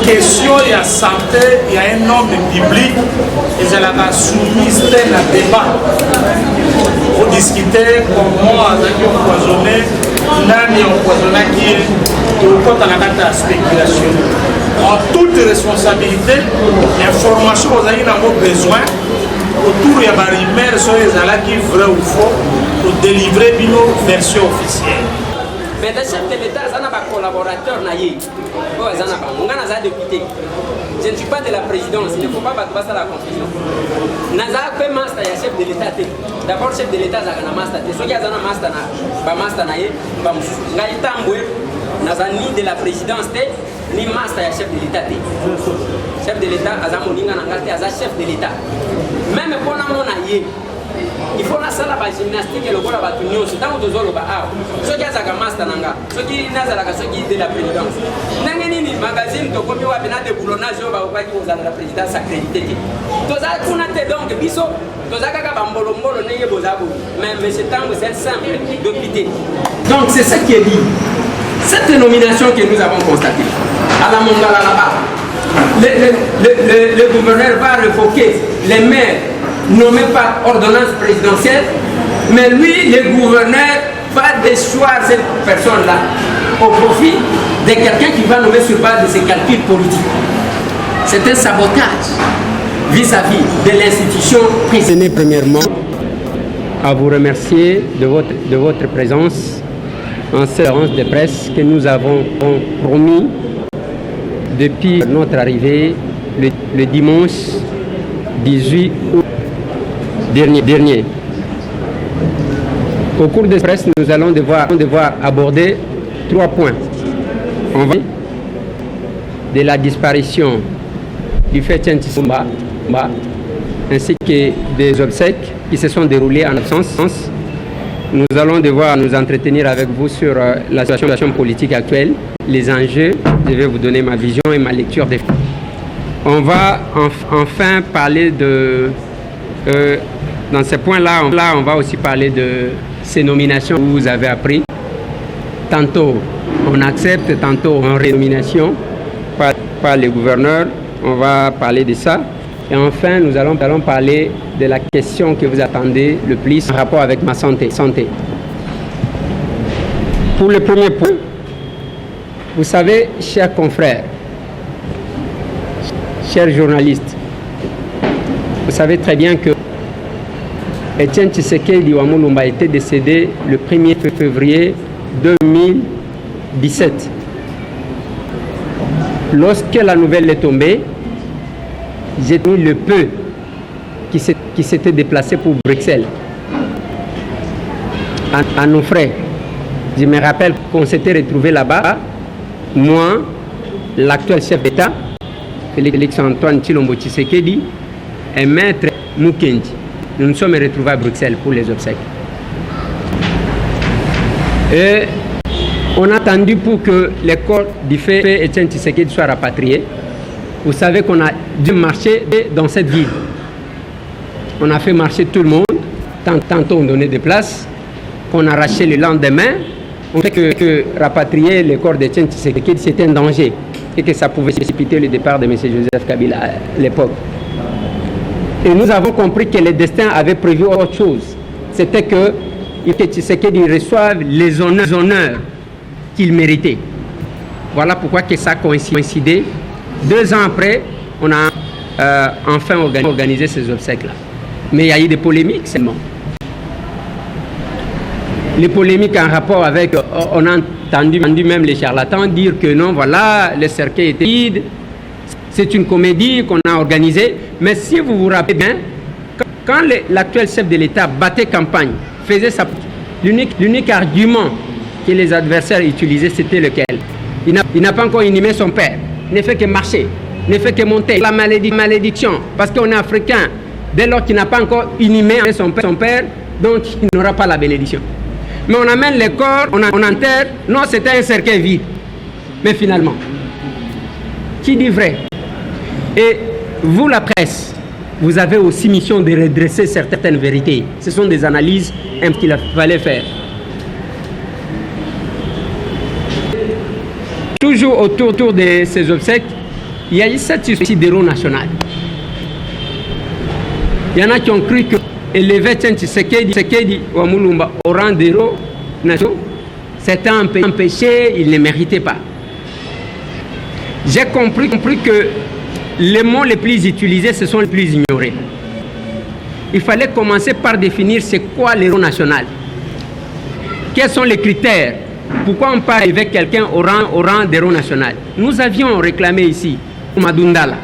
question de la santé, il y a un homme public, ils ont soumis un débat pour discuter comment ils ont empoisonné, nani empoisonné qui est au côté de la spéculation. En toute responsabilité, l'information que vous avez besoin autour de la rumeur sur les alaks qui vrai ou faux pour délivrer une version officielle. Mais le chef de l'État, il y a un collaborateur, il y a un député. Je ne suis pas de la présidence, il ne faut pas passer la confusion. Il y a un chef de l'État. D'abord, le chef de l'État, il y a un master. Si il y a un master, il y a ni de la présidence, ni master chef de l'État. Chef de l'État, il y a un chef de l'État. Même pour la il faut la salle de gymnastique et le goal à l'union. C'est dans le zolo. Ce qui est à master, ce qui est de la présidence. Nangeni magazine to komi wa bena de boulonnage ba ko ki ozala la présidence accrédité. Toza kuna te donc biso toza kaka bambolo mbolo neye bozabo. Mais c'est temps c'est simple d'opiter. Donc c'est ça qui est dit. Cette nomination que nous avons constatée à la Mongala là-bas, le gouverneur va révoquer les maires nommés par ordonnance présidentielle, mais lui, le gouverneur, va déchoir cette personne-là au profit de quelqu'un qui va nommer sur base de ses calculs politiques. C'est un sabotage vis-à-vis de l'institution présidée. Premièrement, à vous remercier de votre présence en cette séance de presse que nous avons promis depuis notre arrivée le dimanche 18 août dernier. Au cours de cette presse, nous allons devoir aborder 3 points. On va de la disparition du fait Tsumba, ainsi que des obsèques qui se sont déroulées en absence. Nous allons devoir nous entretenir avec vous sur la situation politique actuelle, les enjeux. Je vais vous donner ma vision et ma lecture des faits. On va enfin parler de... dans ces points-là, on va aussi parler de ces nominations que vous avez appris. Tantôt on accepte, tantôt on rénomination par le gouverneur. On va parler de ça. Et enfin, nous allons parler de la question que vous attendez le plus en rapport avec ma santé. Pour le premier point, vous savez, chers confrères, chers journalistes, vous savez très bien que Etienne Tshisekedi Wamulumba a été décédé le 1er février 2017. Lorsque la nouvelle est tombée, j'ai tenu le peu qui s'était déplacé pour Bruxelles à nos frais. Je me rappelle qu'on s'était retrouvé là-bas, moi, l'actuel chef d'État, Félix-Antoine Tshilombo Tshisekedi, et maître Mukendi. Nous nous sommes retrouvés à Bruxelles pour les obsèques. Et on a attendu pour que le corps du fait Etienne Tshisekedi soit rapatrié. Vous savez qu'on a dû marcher dans cette ville. On a fait marcher tout le monde. Tantôt on donnait des places, qu'on arrachait le lendemain. On sait que rapatrier le corps d'Etienne Tshisekedi, c'était un danger. Et que ça pouvait précipiter le départ de M. Joseph Kabila à l'époque. Et nous avons compris que le destin avait prévu autre chose. C'était que Tshisekedi reçoive les honneurs qu'il méritait. Voilà pourquoi que ça a coïncidé. 2 ans après, on a enfin organisé ces obsèques-là. Mais il y a eu des polémiques seulement. Les polémiques en rapport avec... On a entendu même les charlatans dire que non, voilà, le cercueil était vide. C'est une comédie qu'on a organisée. Mais si vous vous rappelez bien, quand l'actuel chef de l'État battait campagne, faisait sa... L'unique argument que les adversaires utilisaient, c'était lequel? Il n'a pas encore inhumé son père. Il ne fait que marcher, il ne fait que monter. La malédiction, parce qu'on est africain, dès lors qu'il n'a pas encore inhumé son père, donc il n'aura pas la bénédiction. Mais on amène les corps, on enterre, non, c'était un cercueil vide. Mais finalement, qui dit vrai? Et vous, la presse, vous avez aussi mission de redresser certaines vérités. Ce sont des analyses qu'il fallait faire. Toujours autour de ces obsèques, il y a eu cette souci d'héros national. Il y en a qui ont cru que élever Tshisekedi ou Mulumba au rang d'héros national, c'était un péché, il ne méritait pas. J'ai compris que les mots les plus utilisés, ce sont les plus ignorés. Il fallait commencer par définir c'est quoi l'héros national. Quels sont les critères? Pourquoi on parle avec quelqu'un au rang d'héros national? Nous avions réclamé ici, Madundala,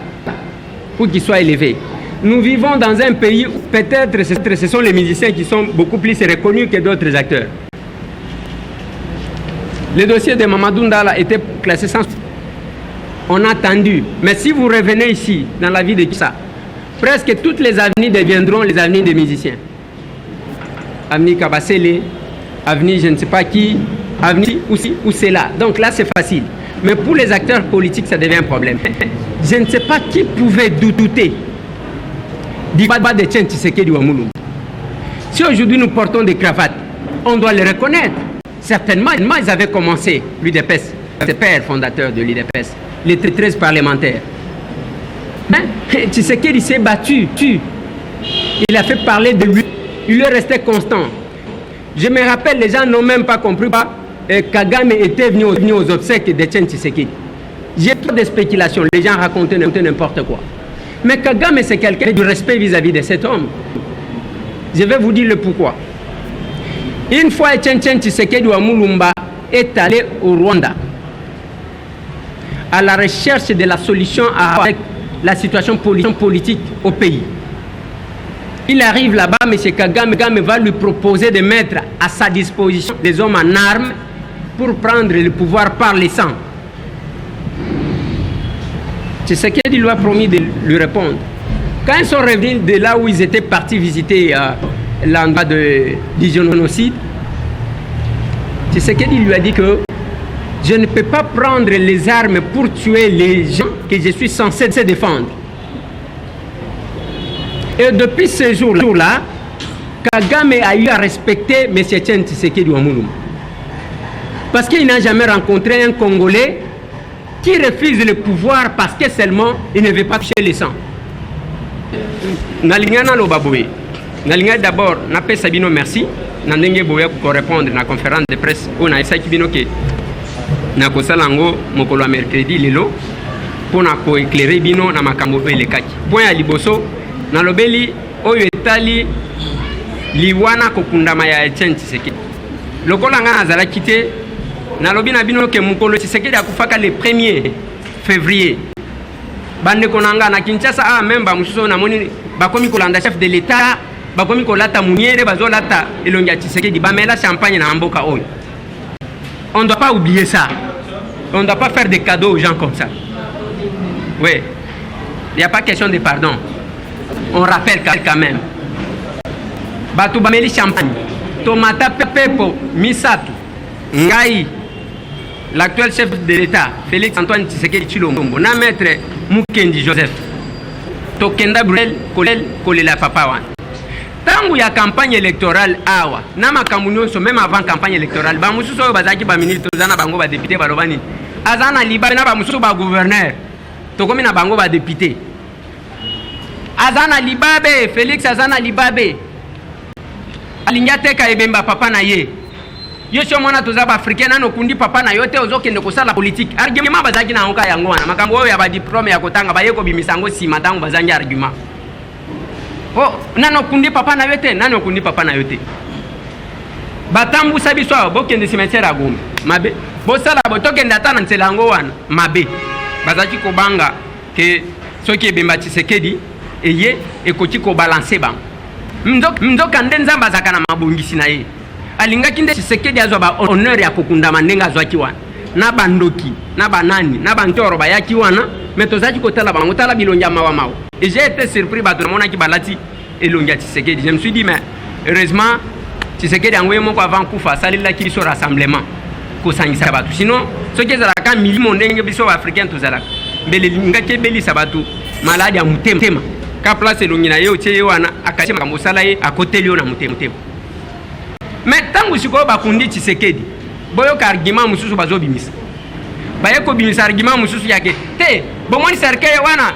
pour qu'il soit élevé. Nous vivons dans un pays où peut-être ce sont les musiciens qui sont beaucoup plus reconnus que d'autres acteurs. Le dossier de Mamadou Ndala était classé sans... On a attendu. Mais si vous revenez ici, dans la vie de ça, presque toutes les avenues deviendront les avenues des musiciens. Avenue Kabasele, avenue je ne sais pas qui, avenue où c'est là. Donc là, c'est facile. Mais pour les acteurs politiques, ça devient un problème. Je ne sais pas qui pouvait douter du bas de Tien Tshisekedi ou Mulumba. Si aujourd'hui nous portons des cravates, on doit les reconnaître. Certainement, ils avaient commencé l'UDPS, le père fondateur de l'UDPS, les 13 parlementaires. Tshisekedi s'est battu. Il a fait parler de lui. Il est resté constant. Je me rappelle, les gens n'ont même pas compris que Kagame était venu aux obsèques de Tien Tshisekedi. J'ai trop de spéculations. Les gens racontaient n'importe quoi. Mais Kagame, c'est quelqu'un du respect vis-à-vis de cet homme. Je vais vous dire le pourquoi. Une fois, Tien Tshisekedi ou Mulumba est allé au Rwanda à la recherche de la solution avec la situation politique au pays. Il arrive là-bas, M. Kagame va lui proposer de mettre à sa disposition des hommes en armes pour prendre le pouvoir par les sangs. Tshisekedi lui a promis de lui répondre. Quand ils sont revenus de là où ils étaient partis visiter l'endroit du génocide, Tshisekedi lui a dit que je ne peux pas prendre les armes pour tuer les gens que je suis censé défendre. Et depuis ce jour-là, Kagame a eu à respecter M. Tien Tshisekedi ou Mulumba. Parce qu'il n'a jamais rencontré un Congolais qui refuse le pouvoir parce que seulement il ne veut pas toucher le sang. Nalingana Lobaboé. Nalinga d'abord, n'a Sabino merci. Nandenge Boya pour répondre à la conférence de presse où na Isaki Binoke. Na kosalango mokolo mercredi lelo pour na ko éclairer bino na makambo elekaki. Point à liboso na lobeli oyo etali liwana kokundama ya Tien Tshisekedi. Lokola nga nazala kité na lobi na bino ke mokolo Tshisekedi akufaka le 1er février. Bande konanga na Kinshasa memba mususo na moni bakomi kolanda chef de l'état bakomi kolata muniere bazolata elongia Tshisekedi bamela champagne na mboka oyo. On ne doit pas oublier ça. On ne doit pas faire des cadeaux aux gens comme ça. Oui. Il n'y a pas question de pardon. On rappelle quand même. Batu bameli champagne. Tomata Pepepo Misatu Ngai. L'actuel chef de l'État, Félix Antoine Tshisekedi Tshilombo, na maître Mukendi Joseph. Tokenda Brel Kolela Papawan. Tangu ya campagne électorale awa na makambo nyonso même avant campagne électorale ba mususu oyo bazaki ba ministre tozana bango ba député balobani azana liba na ba mususu ba gouverneur tokomi na bango ba député azana libabe Félix azana libabe alinga teka ebemba papa na ye yesho mwana toza ba africain nano kundi papa na yote ozokende kosala politique argument bazaki na onka yango wana makambo oyo ya ba diplôme ya kotanga ba yeko bimisango sima tangu bazangi argument. Oh, nano kundi papa na yote, nano kundi papa na yote. Batambu sabiso bokende cimetière agombe. Mabe. Bosala botoke ndata na nselango wana. Mabe. Bazaki ko banga ke soki ebemba Tshisekedi eye ekoti ko balancer bang. Mdoka ndenza bazaka na mabongisi na ye. Alinga kinde Tshisekedi azwa ba honneur ya kokundama ndenga zwaki wana. Na bandoki, na banani, na bantoro bayaki wana, metozaki kotala bango tala bilonja mawa mawa. Et j'ai été surpris par tout le monde qui balati et l'ongia Tshisekedi. Je me suis dit, mais heureusement, Tshisekedi a envoyé mon avant Koufa, salir là qui sont rassemblement. Sinon, ce qui est à la cam, mille mondengue biso africain tous à la. Belinga qui beli sabatu, malade à mutema. Quand place l'ongina yo, tchewana, à cacher ma moussalaye, à côté lion à mutema. Mais tant que je suis bakundi Tshisekedi, boyo argument mususu bazo bimis. baye ko bimisa argument mususu yake te bomoni cercueil wana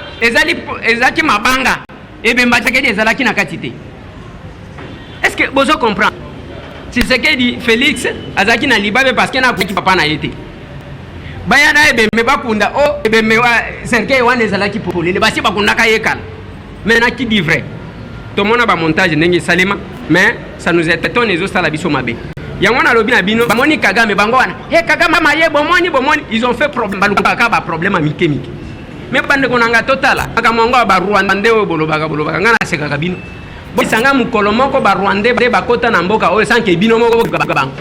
ezaki mabanga ebe mbachakedi ezalaki na kati te. Est-ce que bozo comprend? Si c'est que dit Félix azaki na libabe parce que na ko papa na yete baya na ebe me bakunda o ebe me cercueil wana ezalaki popolele basi bakunda ka yekala. Maintenant qui dit vrai? Tout le monde a un montage ndenge salema mais ça nous étonne les autres la biso mabe. Yango na lobi na bino bamoni Kagame bango wana Kagame maye bomoni ils ont fait problème balukaka ba problème mike mais bande konanga totala aka mongo ba Rwanda o bolobaka ngana seka kabino bo sanga mukolo moko ba Rwanda ba kota na mboka o sanke bino moko bango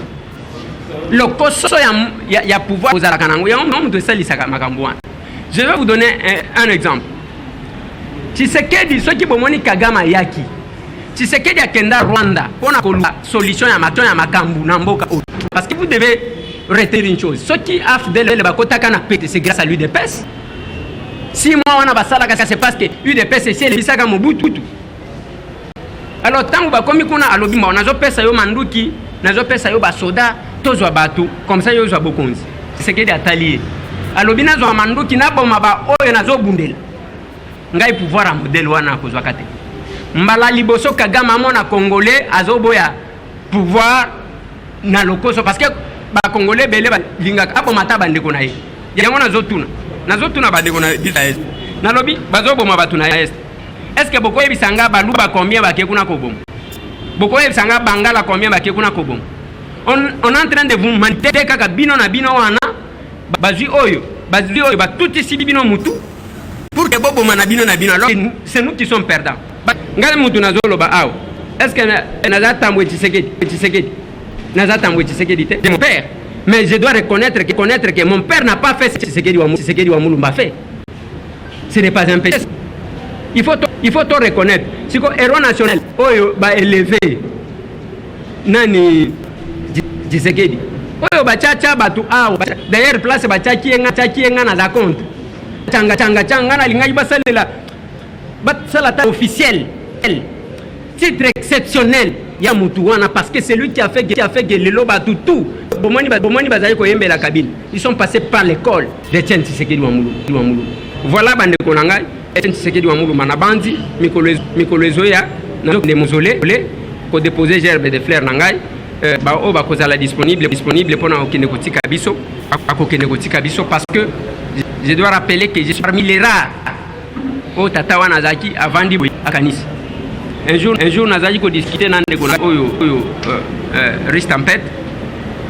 lokoso ya pouvoir ozala kanango yango mutu salisaka makambo wana. Je vais vous donner un exemple. Tshisekedi soki bomoni Kagame yaki Tshisekedi akenda Rwanda pour la solution ya makambu na mboka. Parce que vous devez retenir une chose. Ce qui a fait le bakota kana pété, c'est grâce à l'UDPS. Si moi on a basala c'est parce que UDPS c'est le bisaka Mobutu. Alors tant que comme kuna alobi on a zo pesa yo manduki, nazo pesa yo basoda, tozwa batu, comme ça yo zo bokonzi. Tshisekedi atalié. Alobi nazo manduki na boma ba oyo nazo bundela. Ngai pouvoir a modèle wana kozwa kate. Mbala liboso Kagame amona Congolais azoboya pouvoir na lokoso parce que ba Congolais belé ba lingaka apo mata bande ko na ye. Yango nazotuna bande ko na bisa. Na lobi bazoboma batu na est. Est-ce que boko ebisanga baluba combien ba kekuna kobom? Boko ebisanga bangala combien ba kekuna kobom? On est en train de vous mentir kaka bino na bino wana bazui oyo ba tout ici bino mutu. Pour que bobo manabino na bino alors c'est nous qui sommes perdants. Ngale mutu nazolo ba aw. Est-ce que nazata mbwe Tshisekedi c'est mon père. Mais je dois reconnaître que mon père n'a pas fait ce que Tshisekedi wa Mulumba fait. Ce n'est pas un péché. Il faut tout reconnaître. C'est que héros national oyo ba élevé nani Tshisekedi. Oyo ba chacha batu aw. D'ailleurs place ba chachi enga na za compte. Changa na lingaji basalela basala ta officiel titre exceptionnel ya mutu wana parce que c'est lui qui a fait que le loba tout bomoni bazali ko yembela Kabila. Ils sont passés par l'école de Tshisekedi wa Mulu. Voilà bande konanga Tshisekedi wa Mulu manabandi mikolezo ya na de mausolée ko déposer gerbe de fleurs nangai ba o ba kozala disponible pour na okende kotika biso akokende kotika biso parce que je dois rappeler que je suis parmi les rares au tata wana zaki avant di à Kanisi. Un jour nazaki ko discuter nan ndeko oyo Ristampet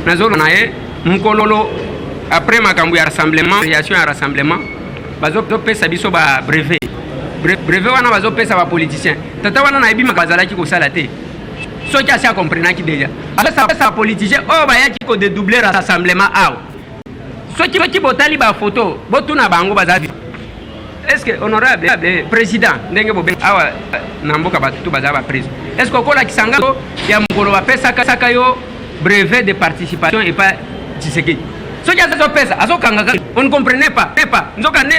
nazolo nae mkololo après makambu ya rassemblement création ya rassemblement bazo pesa biso ba brevet wana bazo pesa ba politicien tata wana na ebima bazalaki ko sala te so ki asa comprendre ki déjà alors ça pesa politicien oh ba yaki ko dédoubler rassemblement aw so ki botali ba photo botuna bango bazavi. Est-ce que honorable président ndenge bobe awa namboka batu bazaba président est-ce que kola kisanga ya mukolo ba pesa saka yo brevet de participation et pas Tshisekedi so ya zo pesa azo kanga on ne comprenait pas nzoka ne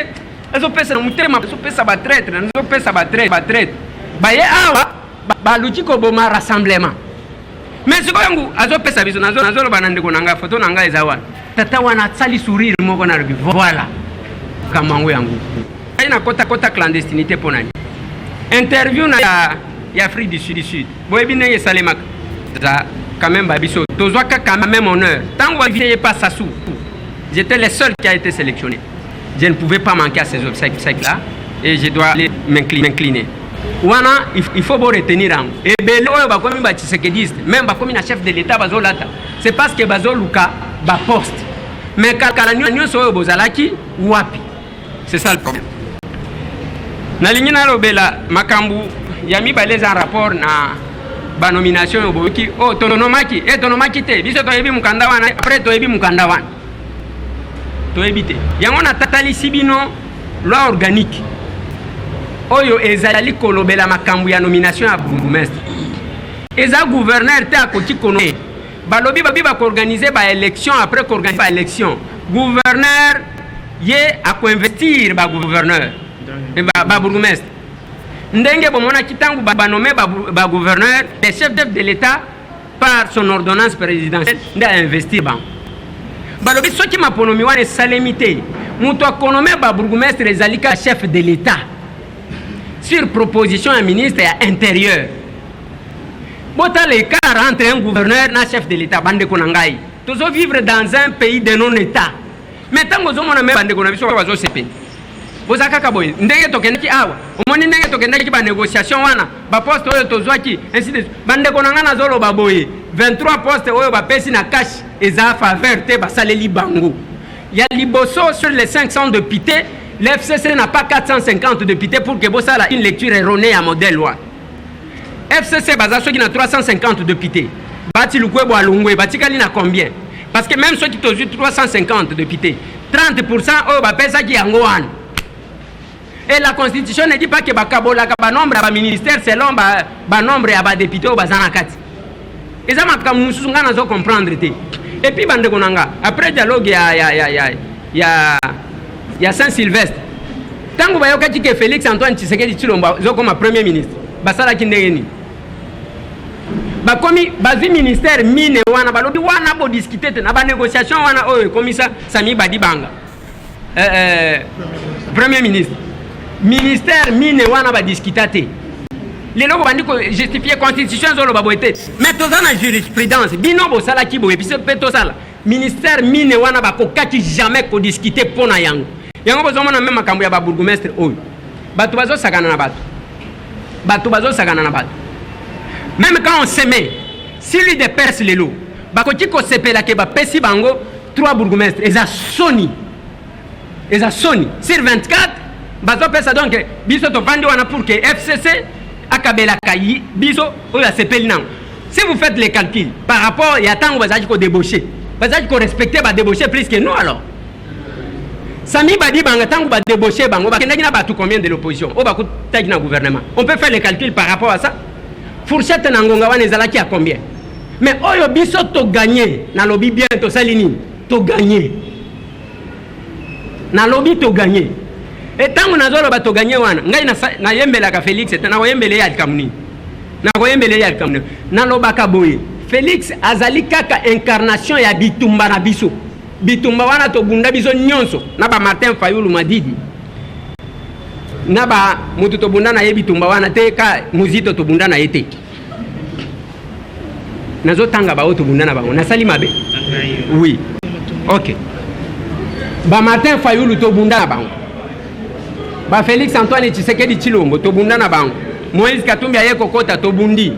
azo pesa na mutrema azo pesa ba traître azo pesa ba traître ba ye awa ba luchi ko boma rassemblement mais siko yangu azo pesa biso nazo lo banande ko nanga photo nanga ezawa tata wana sali sourire moko na rubi voilà kamango yangu ina kota clandestinité pour nani interview na ya Afrique du Sud boyebi nenge salema za quand même babiso tozwa quand même honneur tant que vous pas Sassou j'étais le seul qui a été sélectionné je ne pouvais pas manquer à ces obsèques là et je dois m'incliner wana il faut retenir en et belo ba komi ba Tshisekedi même ba komi na chef de l'état bazolata c'est parce que bazoluka ba poste mais kala nyonso oyo bozalaki wapi c'est ça le problème. Nalingi na lobela makambu ya mibale za rapport na ba nomination yo boki tonomaki te biso to yebi mukanda wana après to yebi mukanda wana to yebite yango na tatali sibino loi organique oyo ezali kolobela makambu ya nomination ya bourgmestre eza gouverneur te akoti kono balobi ba ko organiser ba élection après ko organiser ba élection gouverneur ye ako investir ba gouverneur ba bourgmestre ndenge bomona kitangu ba nommé ba gouverneur le chef de l'état par son ordonnance présidentielle nda investir ba balobi soki maponomi wana esalemi te moto akonome babourgmestre ezali ka chef de l'état sur proposition ya ministre ya intérieur. Bota l'écart entre un gouverneur et un chef de l'État. Bande konangai. Tous vivre dans un pays de non-État. Maintenant, vous avez même bande konangai. Vous avez CP. Vous avez kaboy. Ndenge tokendaki awa. Omoni ndenge tokendaki ba négociation wana. Ba poste oyo tozwaki. Ainsi de bande konanga na zolo baboye. 23 postes oyo ba pesi na cash. Eza faveur te ba saleli bango. Il y a liboso sur les 500 députés. L'FCC n'a pas 450 députés pour que vous ayez une lecture erronée à modèle loi. FCC baza ceux qui na 350 députés. Bati lukwebo alungwe batikali na combien? Parce que même ceux qui ont 350 députés, 30% oh ba pesa ki yango wana. Et la constitution ne dit pas que bakabola ka nombre ba ministère selon ba nombre ya ba députés au bazana kati. Eza maka mususu ngana zo comprendre te. Et puis bande konanga après dialogue ya Saint-Sylvestre. Tango bayoka ki Félix Antoine Tshisekedi Tshilombo zo comme premier ministre. Basala ki ndengeni. Bakomi bazi ministère mine wana balobi wana bo discuter na ba négociation wana oyo komisa Sami Badibanga premier ministre ministère mine wana ba discuter les loko bandi ko justifier constitution zolo baboete mais toza na jurisprudence bino bo sala ki bo epice peto sala ministère mine wana ba kokaki jamais ko discuter pona yango bozo mona même makambo ya ba bourgmestre oyo batu bazo sakana na bato. Même quand on se met, si lui déperce les lots, bakoti ko sepela ke ba pesi bango 3 bourgmestres eza soni sur 24 bazo pesa donc biso to pandi wana pour que FCC akabela kayi biso oyo sepeli nango. Si vous faites les calculs par rapport ya tango bazaji ko débaucher respecter ba débaucher plus que nous alors. Sami Badibanga tango ba débaucher bango bakendaki na batu combien de l'opposition o bakutaki na gouvernement. On peut faire les calculs par rapport à ça. Fourchette nangonga wana ezalaki à combien? Mais oyo biso to gagner na lobby bien to salini to gagner. Na lobby to gagner. Et tango nazolo ba to gagner wana ngai na yembela ka Félix et na yembele ya kamuni. Na lobaka boye. Félix azali kaka incarnation ya bitumba na biso. Bitumba wana to bunda biso nyonso na ba Martin Fayulu Madidi. Na ba mutu to bunda na yebi tumba wana te ka muzito to bunda na yete. Nazo tanga ba oto bunda na bango na sali mabe. Oui. OK. Ba Martin Fayulu to bunda na bango. Ba Félix Antoine Tshisekedi Tshilombo to bunda na bango. Moïse Katumbi aye kokota to bundi.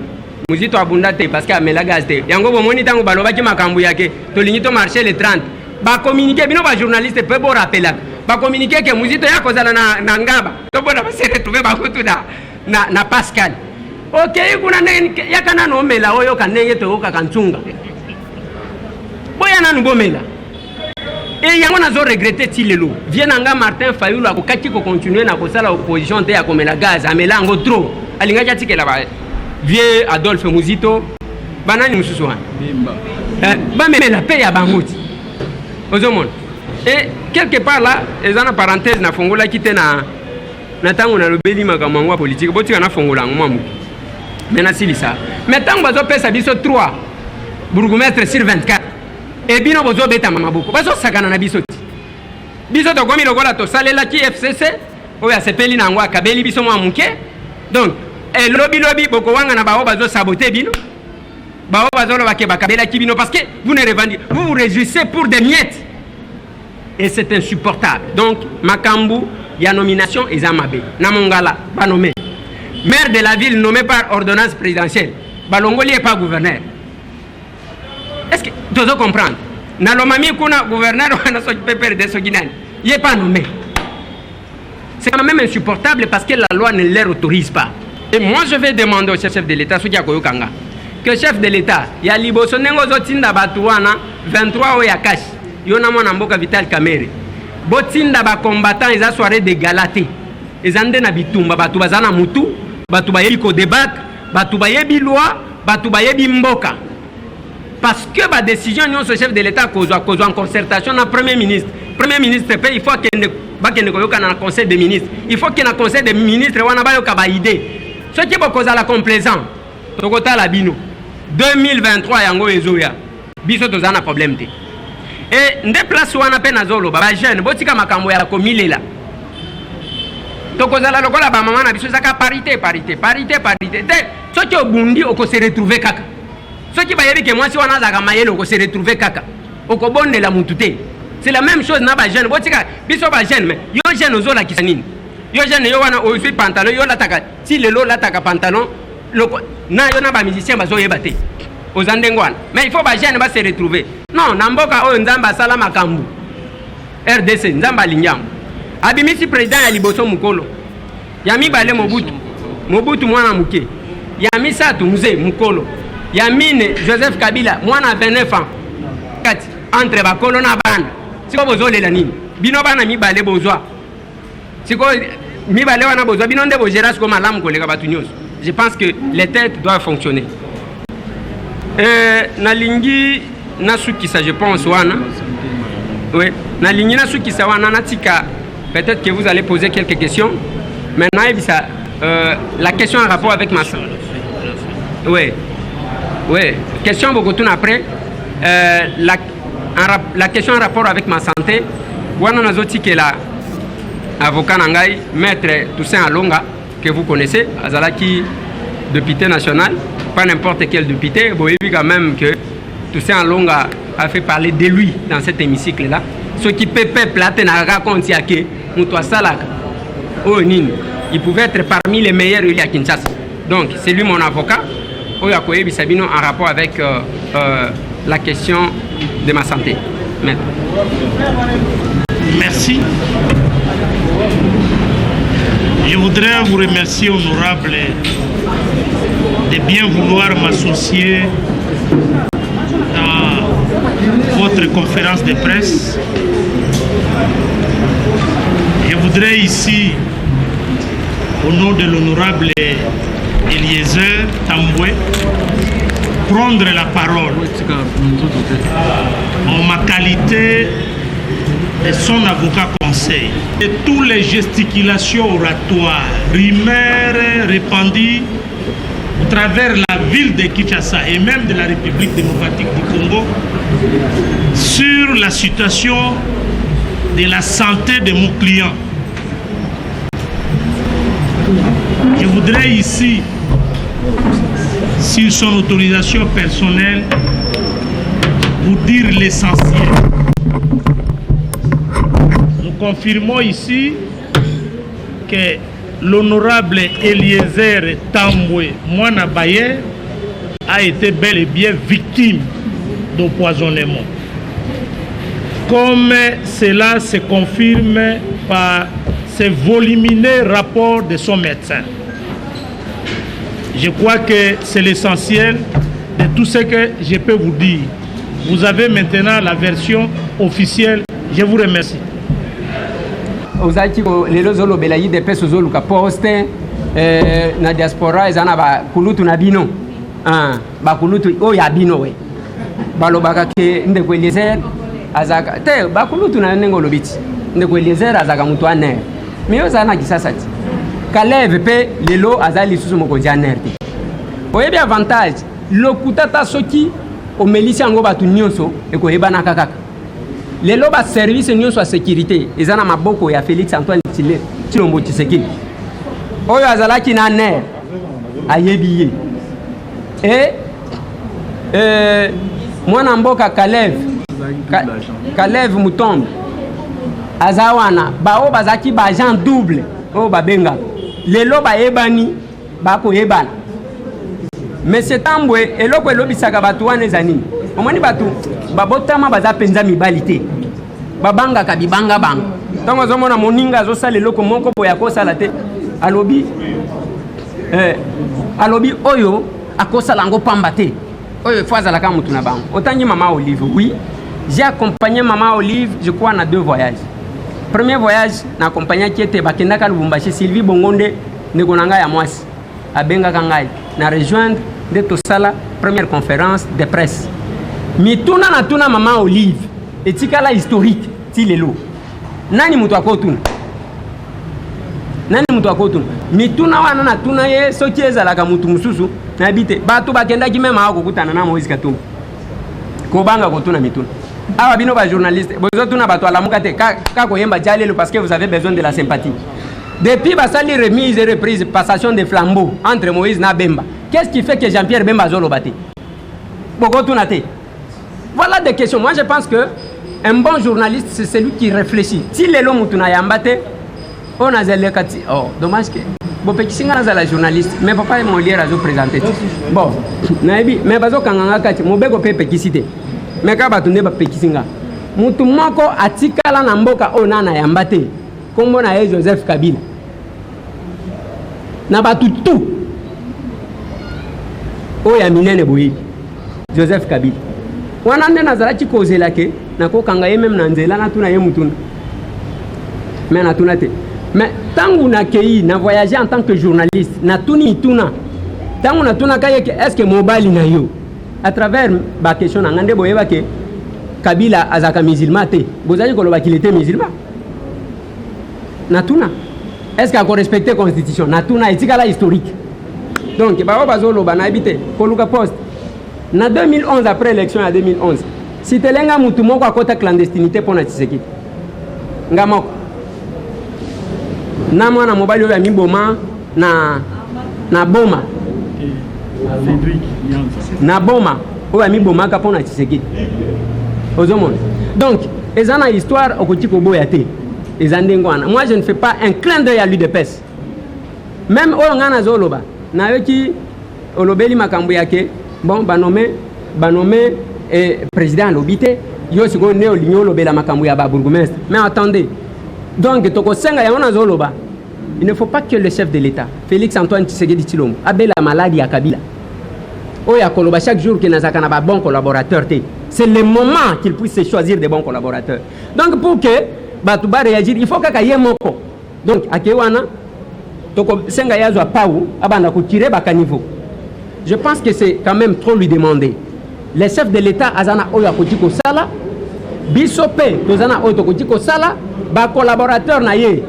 Muzito abunda te parce que amela gaz te. Yango bo moni tango baloba ki makambu yake to lingi to marché le 30. Ba communiquer bino ba journaliste peut bo rappeler. Ba communiquer que muzito yako zala na ngaba. To bona ba se retrouver ba kutu na Pascal. OK, kuna yakana no mela oyo kanenge to ka kanchunga. Boya nanu bomela. Et yango nazo regretter tilelo. Vienanga Martin Fayulu akokaki ko continuer na kosala opposition te ya komela gaz amela ngo trop. Alinga jatikela ba vieux Adolphe Muzito banani mususu wana. Ba memela pe ya bangoti. Ozomon. Et quelque part là, ezana parenthèse na fongola kite na tango na lobeli makamangwa politique botika na fongola ngwamu. Mena silisa. Mais tango bazo pesa biso 3 bourgmestre sur 24. Et bino bozo beta mamaboko. Bazo sakana na biso ti. Biso to komi lokola to salela ki FCC oya sepeli na ngwa kabeli biso mwa muke. Donc, et lobby boko wanga na bao bazo saboter bino. Bao bazo lo bakeba kabela ki bino parce que vous ne revendiquez, vous vous réjouissez pour des miettes. Et c'est insupportable. Donc, Makambu, il y a nomination Ezamabe. Namongala, pas nommé. Maire de la ville nommé par ordonnance présidentielle. Balongoli n'est pas gouverneur. Est-ce que tu dois comprendre? Nalomami kuna gouverneur il n'est pas nommé. C'est quand même insupportable parce que la loi ne les autorise pas. Et moi je vais demander au chef de l'État que le chef de l'État, il y a Libosonengo Zotinda Batouana 23 au Yakash. Yona mwana mboka Vital Kamerhe. Botinda ba combattant ils a soirée de Galaté. Ils ande na bitumba batu bazana mutu, batu bayebi ko débattre, batu bayebi loi, batu bayebi mboka. Parce que ba décision non ce chef de l'État cause en concertation na premier ministre. Premier ministre il faut qu'il ne koyoka na conseil des ministres. Il faut qu'il na conseil des ministres wana ba yoka ba idée. Ce qui boko za la complaisant. Tokota la bino. 2023 yango ezoya. Biso tozana problème te. et nde place wana pe nazolo ba jeune botika makambo ya komilela tokozala lokola ba mama na biso zaka parité te soki obundi oko se retrouver kaka soki ba yebi ke mwasi wana zaka mayele oko se retrouver kaka oko bondela mutu te. C'est la même chose na ba jeune botika biso ba jeune mais yo jeune ozola kisanini yo jeune yo wana o fait pantalon yo lataka ti lelo lataka pantalon loko na yo na ba musicien bazo yeba te ozandengwana mais il faut ba jeune ba se retrouver non na mboka oyo nzamba sala makambu RDC nzamba linyam abimisi président ya liboso mukolo ya mibale Mobutu mwana muke ya misatu mzee mukolo ya mine Joseph Kabila mwana 29 ans kati entre bakolo na bana siko bozolela nini bino bana mibale bozwa siko mibale wana bozwa bino nde bojera siko malamu koleka batu nyonso. Je pense que les têtes doivent fonctionner. Nalingi nasukisa je pense wana. Oui, nalingi nasukisa wana natika. Peut-être que vous allez poser quelques questions. Maintenant, la question en rapport avec ma santé. Oui. Oui, question beaucoup tout après. La question en rapport avec ma santé. Wana nazoti que la avocat Nangai, maître Toussaint Alonga, que vous connaissez, Azalaki, député national, pas n'importe quel député. Vous voyez quand même que Toussaint Alonga a fait parler de lui dans cet hémicycle-là. Ce qui peut peuple n'a raconté que il pouvait être parmi les meilleurs à Kinshasa. Donc, c'est lui mon avocat. Oyakoye Bisabino en rapport avec la question de ma santé. Merci. Je voudrais vous remercier, honorable, de bien vouloir m'associer dans votre conférence de presse. Je voudrais ici, au nom de l'honorable Eliezer Tamboué, prendre la parole en ma qualité de son avocat conseil. Et toutes les gesticulations oratoires, rumeurs répandues à travers la ville de Kinshasa et même de la République démocratique du Congo sur la situation de la santé de mon client. Je voudrais ici, sur son autorisation personnelle, vous dire l'essentiel. Nous confirmons ici que l'honorable Eliezer Tamboué Mwana Baye a été bel et bien victime d'empoisonnement. Comme cela se confirme par ce volumineux rapport de son médecin. Je crois que c'est l'essentiel de tout ce que je peux vous dire. Vous avez maintenant la version officielle. Je vous remercie. Ozaki lelo zolo belayi de peso zolo ka poste na diaspora ezana ba kulutu na bino ba kulutu o ya bino we balobaka ke ndeko Eliezer azaka te ba kulutu na nengo lobiti ndeko Eliezer azaka mutu aner mais ozana kisasa ti Kaleve pe lelo azali susu mokonzi aner te oyebi avantage lokutata soki o melisi ngo batu nyonso ekoyebana kaka lelo ba service nyonso ya sécurité ezana maboko ya Félix Antoine Tshilombo Tshisekedi oyo azalaki na ner ayebiye mwana mboka Kaleve Mutombe azawana bao bazaki ba agent double o babenga lelo bayebani bako yebana Monsieur Tamboué eloko elobisaka batu wana ezani omoni batu babotama baza penza mibalite babanga ka bibanga banga tango zomona moninga zo sala eloko moko boya ko sala te alobi oyo akosala ngo pamba te oyo faut azala ka mutu na bango otangi Maman Olive. Oui, j'ai accompagné Maman Olive, je crois, dans 2 voyages. Premier voyage na accompagné qui était bakendaka Lubumbashi Sylvie Bongonde nekonanga ya mwasi abenga kangai na rejoindre de tosala première conférence de presse. Mituna na tuna Maman Olive etikala historique ti lelo. Nani mutu akotuna? Mituna wana na tuna ye soki ezalaka mutu mususu na bite batu bakendaki mema akokutana na Moïse Katumbi. Kobanga kotuna mituna. Ah, bino ba journaliste. Bozo tuna bato ala mukate ka koyemba jalelo parce que vous avez besoin de la sympathie. Depuis basali remise et reprise, passation de flambeau entre Moïse na Bemba. Qu'est-ce qui fait que Jean-Pierre Bemba zolo bate? Boko tunate. Voilà des questions. Moi je pense que un bon journaliste c'est celui qui réfléchit. Si les lomo tuna yambate, on a zele kati. Oh, dommage que bon pekisinga na la journaliste, mais papa est mon lire à présenter. Bon, naibi, mais bazo kanganga kati, mobeko pe pekisite. Mais ka batunde ba pekisinga. Mutu moko atikala na mboka onana yambate. Kombo na ye Joseph Kabila. Na batu tout. Oya minene boyi. Joseph Kabila. Wana nde nazala ki kozela ke na ko kanga ye même na nzela na tuna ye mutuna. Mais na tuna te. Mais tangu na kei na voyager en tant que journaliste na tuni tuna. Tangu na tuna kaye est-ce que mobile na yo à travers ba question na ngande boyeba ke Kabila azaka musulman te. Bozali ko loba qu'il était musulman. Natuna. Est-ce qu'il a respecté la constitution? Natuna est historique. Donc, bah bazolo bana habité Koluka Post. Na 2011 après l'élection en 2011. Si telenga mutu moko akota clandestinité pour na Tshisekedi. Ngamoko. Na mwana mobali oyo miboma na boma. Na boma oyo miboma ka pour na Tshisekedi. Ozomon. Donc, ezana histoire okotiko boya te. Moi je ne fais pas un clin d'œil à l'UDPS. Même au ngana zoloba na yoki olobeli makambo yake bon banome président lobité yo siko ne olinyo lobela makambo ya ba bourgmestre. Mais attendez. Donc toko senga ya ona zoloba. Il ne faut pas que le chef de l'État Félix Antoine Tshisekedi Tshilombo abela maladie ya Kabila. Oya koloba chaque jour que nazaka na ba bon collaborateur te. C'est le moment qu'il puisse choisir des bons collaborateurs. Donc pour que Batouba réagir, il faut que y ait moko. Donc, à Kewana, senga yazo a paou, abanda ko tirer baka niveau. Je pense que c'est quand même trop lui demander. Les chefs de l'État azana oyo akotiko sala, bisope tozana oyo tokotiko sala, ba collaborateur na ye,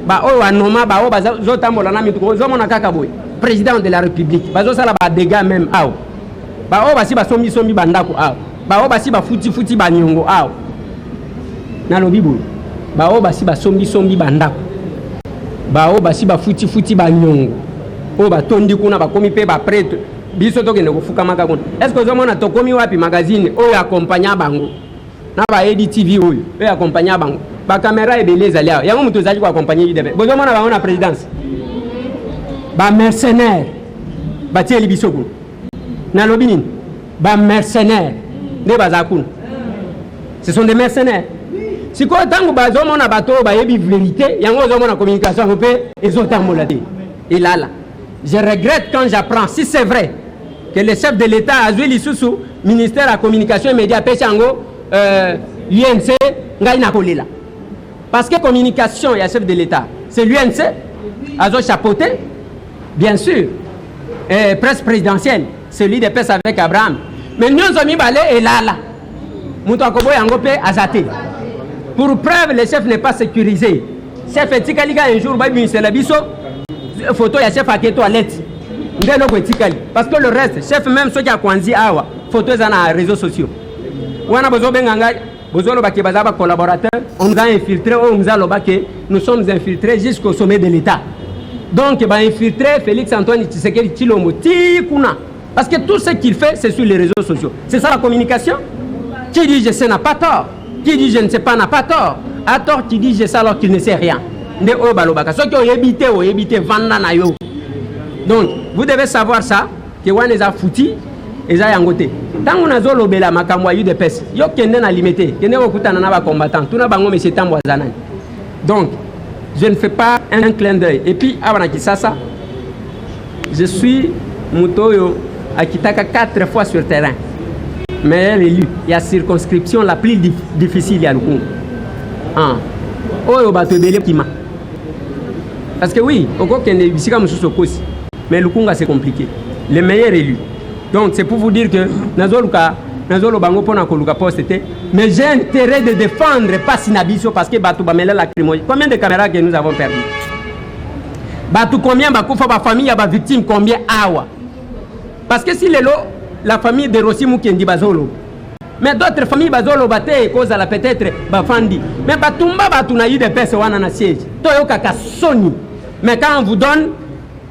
ba oyo anoma ba oyo bazotambola na mituko zomona kaka boy. Président de la République, bazo sala ba dégâts même aw. Ba oyo basi ba sombi bandako aw. Ba oyo basi ba futi ba nyongo aw. Na lobibu. Bao basi ba sombi bandako. Bao basi ba futi ba nyongo. O ba tondi kuna ba komi pe ba prêtre. Biso to kende ko fuka maka kuna. Est-ce que zo mona to komi wapi magazine o ya accompagner bango. Na ba Edi TV oyo, o ya accompagner bango. Ba caméra e beleza là. Yango mutu zaji ko accompagner idebe. Bozo mona ba ona présidence. Ba mercenaire. Ba tieli biso kuna. Na lobini. Ba mercenaire. Ne bazakuna. Ce sont des mercenaires. Si quoi tant que bazo mona bateau ba yebi vérité yango zo mona communication un peu ezotambola te. Et là je regrette quand j'apprends si c'est vrai que le chef de l'État a joué l'issou ministère de la communication et médias pechango l'UNC ngai na kolela. Parce que communication ya chef de l'État c'est l'UNC azo chapeauté bien sûr presse présidentielle celui de presse avec Abraham mais nous zomi balé et là muto akobo yango pe azate. Pour preuve, le chef n'est pas sécurisé. Chef etikali un jour, c'est la biso. Photo, il y a chef à qui toilette. Parce que le reste, chef même ceux qui a Kwanzi Awa, photos dans les réseaux sociaux. On a besoin de collaborateurs. On nous a infiltrés, on nous a lobaké. Nous sommes infiltrés jusqu'au sommet de l'État. Donc, il va infiltrer Félix Antoine Tshisekedi Tshilombo. Parce que tout ce qu'il fait, c'est sur les réseaux sociaux. C'est ça la communication. Qui dit je sais n'a pas tort. Qui dit je ne sais pas n'a pas tort. À tort qui dit je sais alors qu'il ne sait rien. Donc vous devez savoir ça que on les a foutis et ça yangote. Tant on a zolo bela makamwa yu de pes. Yo kende na limité. Kende okutana na ba combattant. Tuna bango monsieur Tambo Zanan. Donc je ne fais pas un clin d'œil. Et puis avant Kisasa, je suis Mutoyo Akitaka 4 fois sur terrain. Mais l'élu, il y a circonscription la plus difficile, il y a le coup. Oh, bateau belé qui m'a. Parce que oui, au coq est ici comme sous Sokosi. Mais le Kunga c'est compliqué. Le meilleur élu. Donc c'est pour vous dire que Nazolo Bango Pona Koluka Post était. Mais j'ai intérêt de défendre pas Sinabiso parce que Batou Bamela lacrymogène. Combien de caméras que nous avons perdu? Batou combien Bakoufa ba famille a ba victime combien awa? Parce que si les lots la famille de Rossi Mukendi Bazolo. Mais d'autres familles, bazolo bate, cause à la peut-être, bafandi. Mais batumba batunaï de pèse wana na siège. Toyo kaka soni. Mais quand on vous donne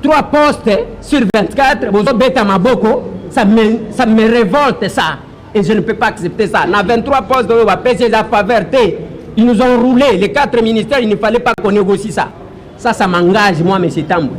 3 postes sur 24, vous beta maboko, ça me révolte ça. Et je ne peux pas accepter ça. Na 23 postes de pèse la faveur. Ils nous ont roulé, les 4 ministères, il ne fallait pas qu'on négocie ça. Ça m'engage, moi, M. Tambou.